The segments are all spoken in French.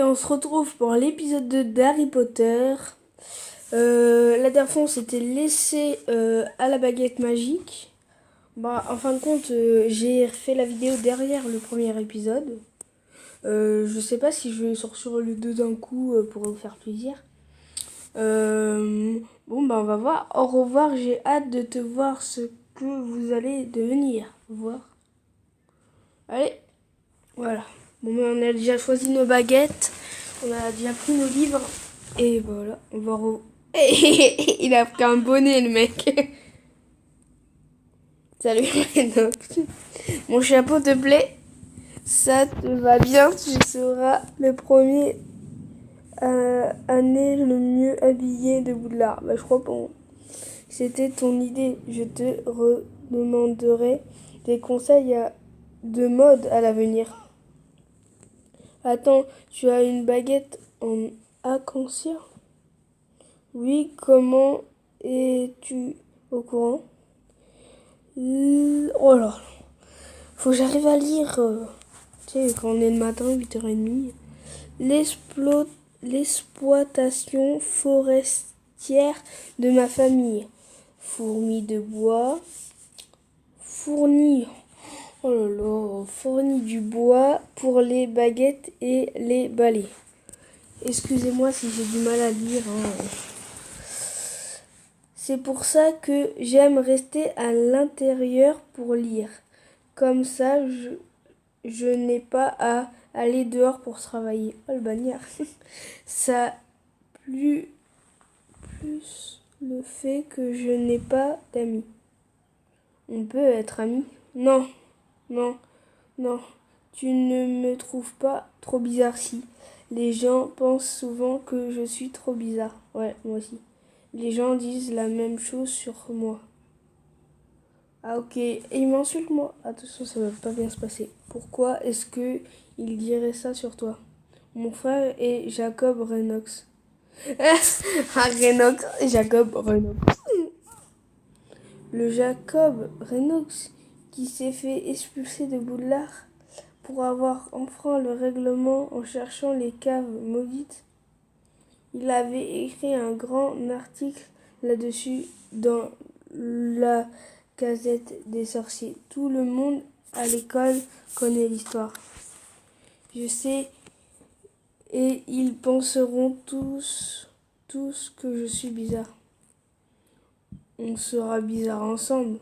on se retrouve pour l'épisode 2 d'Harry Potter. La dernière fois, on s'était laissé à la baguette magique. En fin de compte, j'ai refait la vidéo derrière le premier épisode. Je sais pas si je vais sortir les deux d'un coup pour vous faire plaisir. On va voir. Au revoir, j'ai hâte de te voir ce que vous allez devenir. Voir. Allez, voilà. On a déjà choisi nos baguettes. On a déjà pris nos livres. Et voilà, on va Il a pris un bonnet, le mec. Salut, Renox. Mon chapeau te plaît? Ça te va bien? Tu seras le premier année le mieux habillé de Poudlard. Je crois que c'était ton idée. Je te redemanderai des conseils de mode à l'avenir. Attends, tu as une baguette en arc-en-ciel? Oui, comment es-tu au courant? Oh là, faut que j'arrive à lire. Tu sais, quand on est le matin, 8h30. L'exploitation forestière de ma famille. Fourmi de bois. Fourni. Oh là là, fourni du bois pour les baguettes et les balais. Excusez-moi si j'ai du mal à lire. C'est pour ça que j'aime rester à l'intérieur pour lire. Comme ça, je n'ai pas à aller dehors pour travailler. Oh, le bagnard. Ça plus le fait que je n'ai pas d'amis. On peut être amis? Non, non, non. Tu ne me trouves pas trop bizarre si. Les gens pensent souvent que je suis trop bizarre. Ouais, moi aussi. Les gens disent la même chose sur moi. Ah ok, et il m'insulte moi. Attention, ça va pas bien se passer. Pourquoi est-ce que il dirait ça sur toi? Mon frère est Jacob Renox. Ah, Renox, Jacob Renox. Le Jacob Renox qui s'est fait expulser de Poudlard pour avoir enfreint le règlement en cherchant les caves maudites. Il avait écrit un grand article là-dessus dans la Gazette des sorciers. Tout le monde à l'école connaît l'histoire. Je sais, et ils penseront tous que je suis bizarre. On sera bizarre ensemble.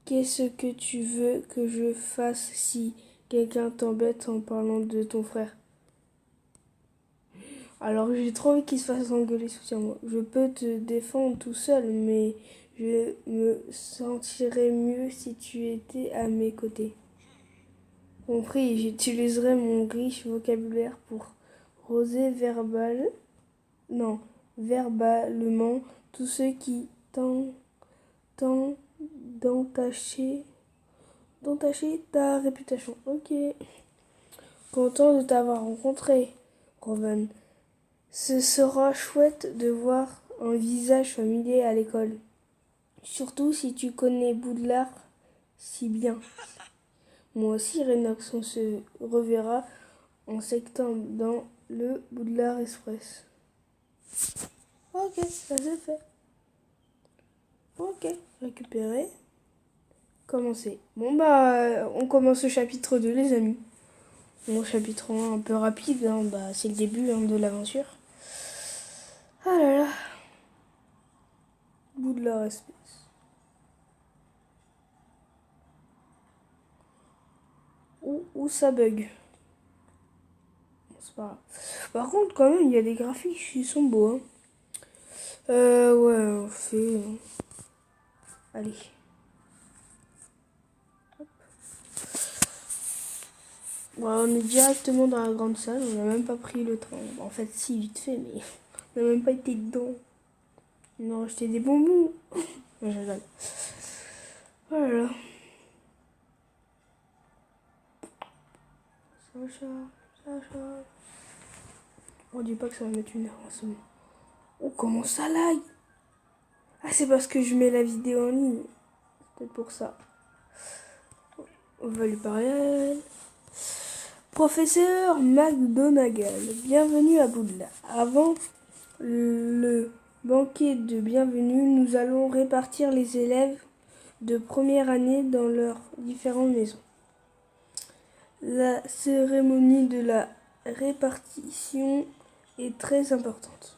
Qu'est-ce que tu veux que je fasse si quelqu'un t'embête en parlant de ton frère? Alors j'ai trop envie qu'il se fasse engueuler, soutiens-moi. Je peux te défendre tout seul, mais je me sentirais mieux si tu étais à mes côtés. Compris, j'utiliserai mon riche vocabulaire pour roser verbalement tous ceux qui tentent d'entacher ta réputation. Ok. Content de t'avoir rencontré, Rowan. Ce sera chouette de voir un visage familier à l'école. Surtout si tu connais Poudlard si bien. Moi aussi, Renox, on se reverra en septembre dans le Poudlard Express. Ok, ça c'est fait. Ok, récupérer. Commencer. On commence le chapitre 2, les amis. Mon chapitre 1 un peu rapide, c'est le début de l'aventure. Ah là là. Poudlard Express. Où ça bug. C'est pas grave. Par contre, quand même, il y a des graphiques qui sont beaux. Ouais, on fait. Allez. On est directement dans la grande salle. On n'a même pas pris le train. En fait, si, vite fait, mais on n'a même pas été dedans. On a acheté des bonbons. Ouais, je rigole. Voilà. Sacha. On dit pas que ça va mettre une heure en ce moment. Oh, comment ça lag? Ah, c'est parce que je mets la vidéo en ligne. C'est peut-être pour ça. On va lui parler. Professeur McGonagall, bienvenue à Poudlard. Avant le banquet de bienvenue, nous allons répartir les élèves de première année dans leurs différentes maisons. La cérémonie de la répartition est très importante.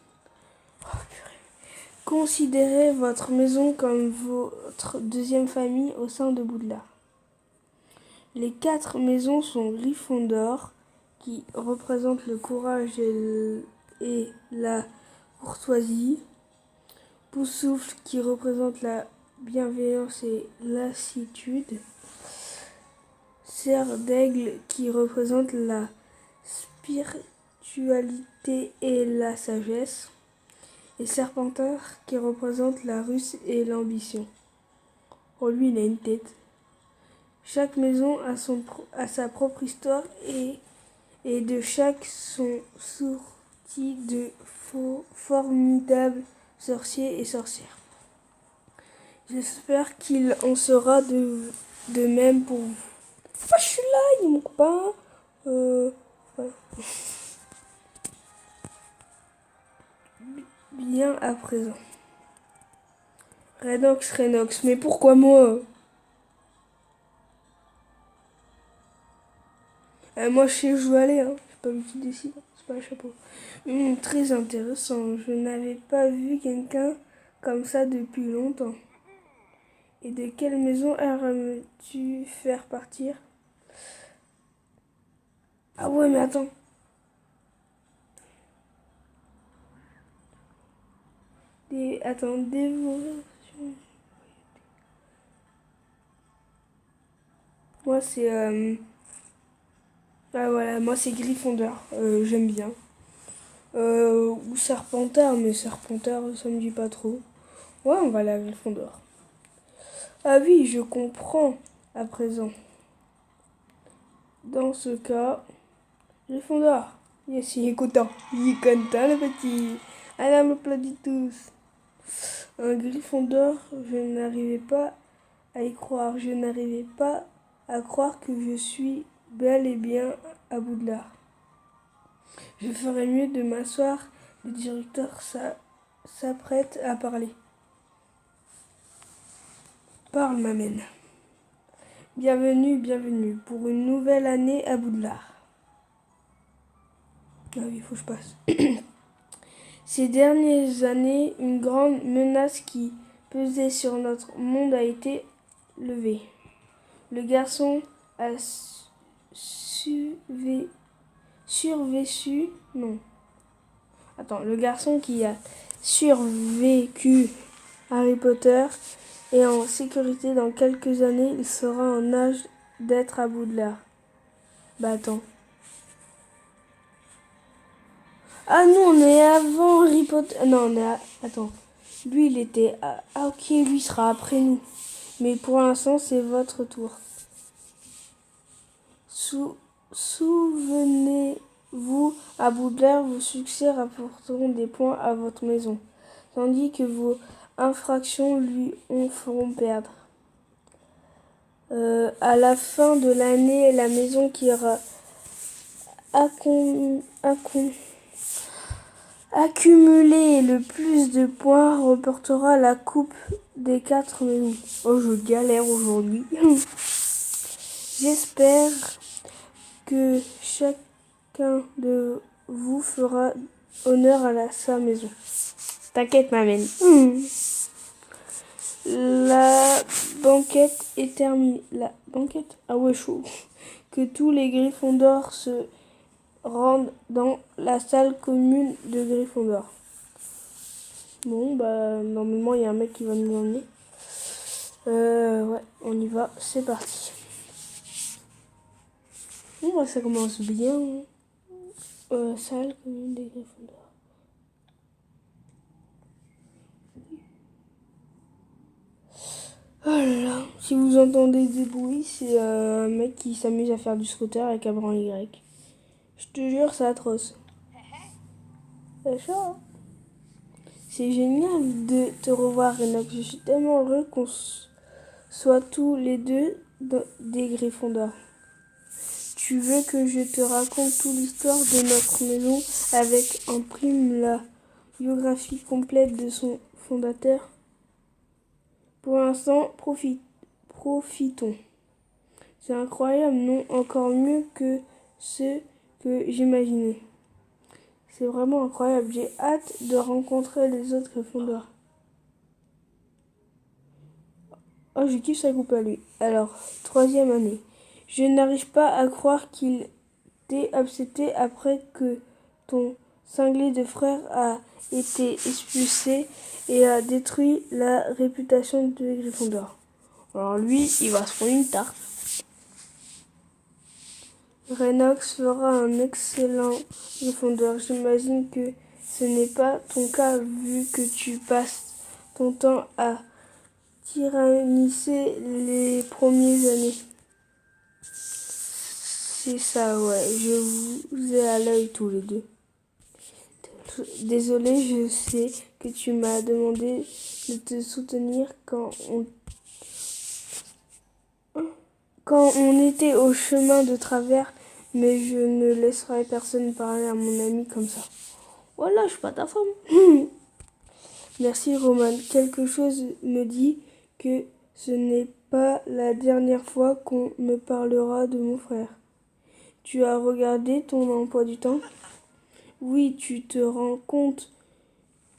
Considérez votre maison comme votre deuxième famille au sein de Poudlard. Les 4 maisons sont Gryffondor, qui représente le courage et la courtoisie, Poufsouffle, qui représente la bienveillance et lassitude, Serre d'Aigle, qui représente la spiritualité et la sagesse, et Serpentard, qui représente la ruse et l'ambition. Oh, lui, il a une tête. Chaque maison a sa propre histoire et de chaque sont sortis de formidables sorciers et sorcières. J'espère qu'il en sera de même pour vous. Ah, je suis là, il est mon copain. Ouais. Bien à présent. Renox, mais pourquoi moi? Moi, je sais où je veux aller, hein. C'est pas lui qui décide, c'est pas un chapeau. Très intéressant. Je n'avais pas vu quelqu'un comme ça depuis longtemps. Et de quelle maison aimerais-tu faire partir? Ah ouais, mais attends. Dévoration. Moi, c'est... Ah voilà, moi, c'est Gryffondor. J'aime bien. Ou Serpentard, mais Serpentard, ça me dit pas trop. Ouais, on va aller à Gryffondor. Ah oui, je comprends à présent. Dans ce cas, Gryffondor. Yes, il est content. Il est content, le petit. Allez, m'applaudit tous. Un Gryffondor, je n'arrivais pas à y croire. Je n'arrivais pas à croire que je suis bel et bien à Poudlard. Je ferais mieux de m'asseoir. Le directeur s'apprête à parler. Parle, Mamène. Bienvenue pour une nouvelle année à Poudlard. Ah oui, il faut que je passe. Ces dernières années, une grande menace qui pesait sur notre monde a été levée. Le garçon a survécu. Non. Attends, le garçon qui a survécu Harry Potter est en sécurité. Dans quelques années, il sera en âge d'être à Poudlard. Bah attends. Ah non, on est avant Harry Potter. Non, on est à... Attends. Lui, il était... Ah ok, lui sera après nous. Mais pour l'instant, c'est votre tour. Souvenez-vous, à Poudlard, vos succès rapporteront des points à votre maison, tandis que vos infractions lui en feront perdre. À la fin de l'année, la maison qui aura accumulé le plus de points remportera la coupe des 4 maisons. Oh, je galère aujourd'hui. J'espère que chacun de vous fera honneur à sa maison. T'inquiète, Mamène. La banquette est terminée. La banquette? Ah ouais, chaud. Que tous les Gryffondors se rendent dans la salle commune de Gryffondor. Bon, bah, normalement, il y a un mec qui va nous emmener. Ouais, on y va. C'est parti. Bon, bah, ça commence bien. Salle commune des Gryffondors. Oh là là, si vous entendez des bruits, c'est un mec qui s'amuse à faire du scooter avec un brin Y. Je te jure, c'est atroce. C'est chaud, hein? C'est génial de te revoir, Renox. Je suis tellement heureux qu'on soit tous les deux des Gryffondors. Tu veux que je te raconte toute l'histoire de notre maison avec en prime la biographie complète de son fondateur? Pour l'instant, profitons. C'est incroyable, non? Encore mieux que ce que j'imaginais. C'est vraiment incroyable. J'ai hâte de rencontrer les autres Gryffondors. Oh, je kiffe sa coupe à lui. Alors, troisième année. Je n'arrive pas à croire qu'il t'ait accepté après que ton cinglé de frère a été expulsé et a détruit la réputation de Gryffondor. Alors lui, il va se prendre une tarte. Renox fera un excellent Gryffondor. J'imagine que ce n'est pas ton cas vu que tu passes ton temps à tyranniser les premières années. C'est ça, ouais. Je vous ai à l'œil tous les deux. Désolé, je sais que tu m'as demandé de te soutenir quand on était au chemin de travers, mais je ne laisserai personne parler à mon ami comme ça. Voilà, je suis pas ta femme. Merci Roman. Quelque chose me dit que ce n'est pas la dernière fois qu'on me parlera de mon frère. Tu as regardé ton emploi du temps? Oui, tu te rends compte.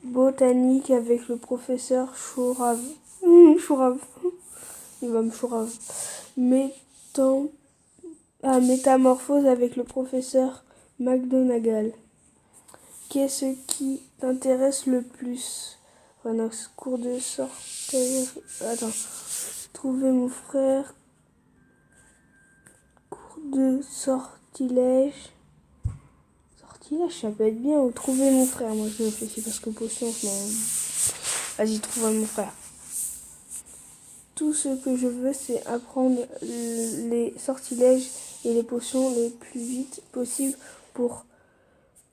Botanique avec le professeur Chourave. Chourave. Il va me chourave. Métamorphose avec le professeur McGonagall. Qu'est-ce qui t'intéresse le plus? Renox, cours de sortilège. Attends. Trouver mon frère. Cours de sortilège. Sortilège, ça peut être bien. Ou trouver mon frère. Moi, je réfléchis parce que potion, vas-y, trouve mon frère. Tout ce que je veux, c'est apprendre les sortilèges et les potions les plus vite possible pour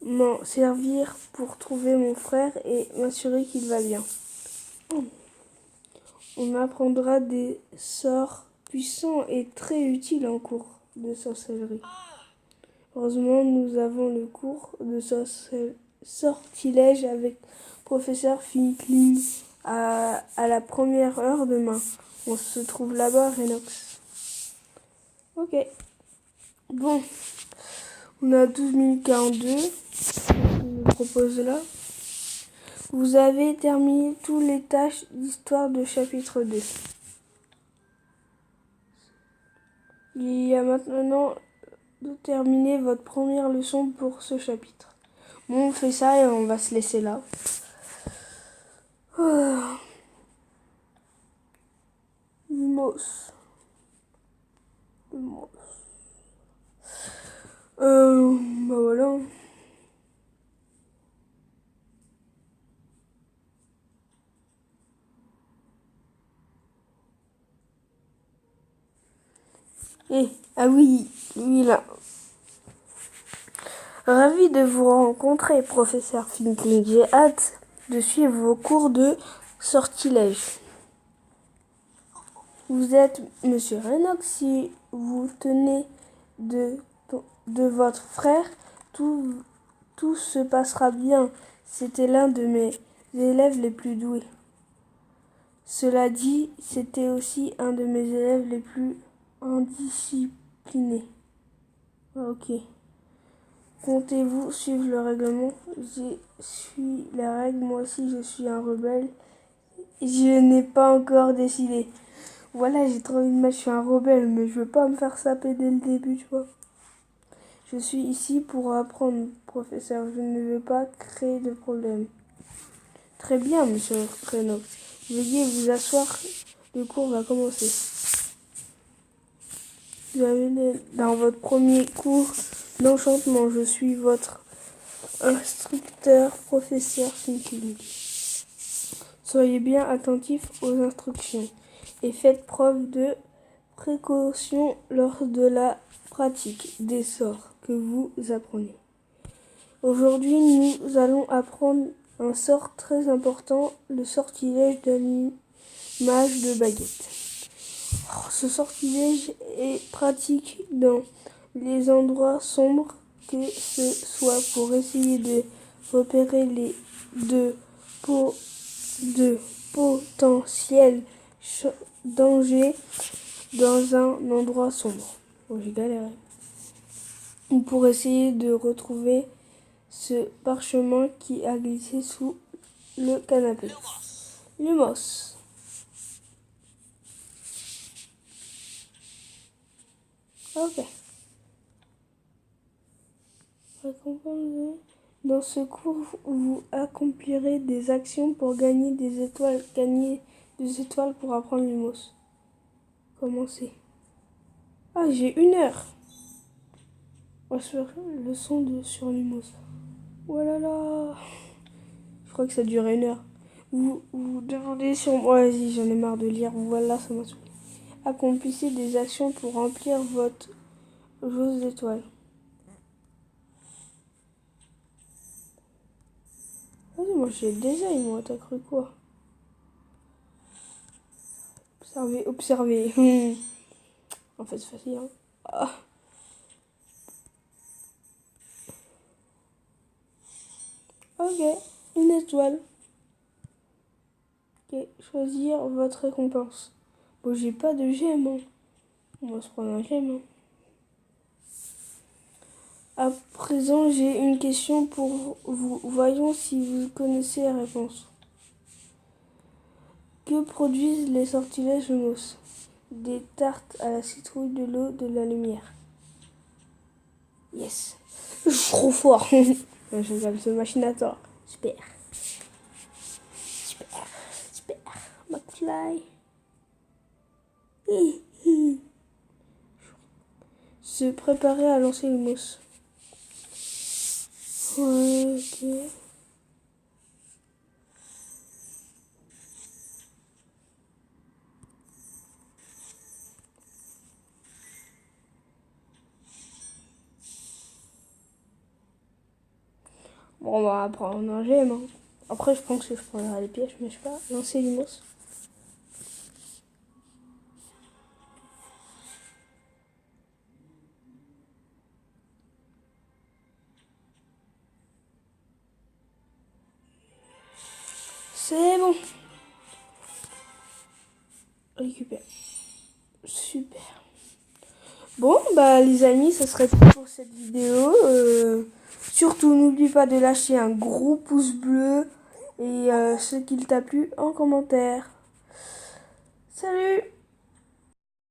m'en servir pour trouver mon frère et m'assurer qu'il va bien. On apprendra des sorts puissants et très utiles en cours de sorcellerie. Heureusement, nous avons le cours de sortilège avec professeur Finkling à la première heure demain. On se trouve là-bas, Renox. Ok. Bon. On a 12 minutes 42. Je me propose là. Vous avez terminé toutes les tâches d'histoire de chapitre 2. Il y a maintenant de terminer votre première leçon pour ce chapitre. Bon, on fait ça et on va se laisser là. Moss. Bah voilà. Ah oui, lui là. Ravi de vous rencontrer, professeur Finkling. J'ai hâte de suivre vos cours de sortilège. Vous êtes Monsieur Renox. Si vous tenez de votre frère, tout se passera bien. C'était l'un de mes élèves les plus doués. Cela dit, c'était aussi un de mes élèves les plus indisciplinés. Ok. Comptez-vous suivre le règlement? Je suis les règles, moi aussi je suis un rebelle. Je n'ai pas encore décidé. Voilà, j'ai trop envie de mettre, je suis un rebelle, mais je veux pas me faire saper dès le début, tu vois. Je suis ici pour apprendre, professeur. Je ne veux pas créer de problème. Très bien, monsieur Renox. Veuillez vous asseoir. Le cours va commencer. Vous avez dans votre premier cours d'enchantement. Je suis votre instructeur, professeur Finkling. Soyez bien attentifs aux instructions et faites preuve de précaution lors de la pratique des sorts que vous apprenez. Aujourd'hui, nous allons apprendre un sort très important, le sortilège d'allumage de baguette. Ce sortilège est pratique dans les endroits sombres, que ce soit pour essayer de repérer les deux, de potentiels dangers dans un endroit sombre. Oh, j'ai galéré. Ou pour essayer de retrouver ce parchemin qui a glissé sous le canapé. Lumos. Ok. Dans ce cours, vous accomplirez des actions pour gagner des étoiles. Gagner des étoiles pour apprendre Lumos. Commencez. Ah, j'ai 1 heure. On va faire leçon sur Lumos. Oh là là. Je crois que ça dure 1 heure. Vous demandez sur moi. Vas-y, j'en ai marre de lire. Voilà, ça m'a saoulé. Accomplissez des actions pour remplir vos étoiles. Vas-y, moi j'ai des ailes, moi, t'as cru quoi? Observez. En fait, c'est facile, hein. Ah. Ok, 1 étoile. Ok, choisir votre récompense. Bon, j'ai pas de gemme, hein. On va se prendre un gemme, hein. À présent, j'ai une question pour vous. Voyons si vous connaissez la réponse. Que produisent les sortilèges Lumos? Des tartes à la citrouille, de l'eau, de la lumière. Yes. Je suis trop fort. Je regarde ce machinator. Super. McFly. Se préparer à lancer le mousse. Ouais, ok. Bon, on va prendre un gemme, hein. Après, je pense que je prendrai les pièges, mais je sais pas. Lancer le mousse. C'est bon. Récupère. Super. Bon, bah les amis, ça serait tout pour cette vidéo. Surtout, n'oublie pas de lâcher un gros pouce bleu et ce qu'il t'a plu en commentaire. Salut!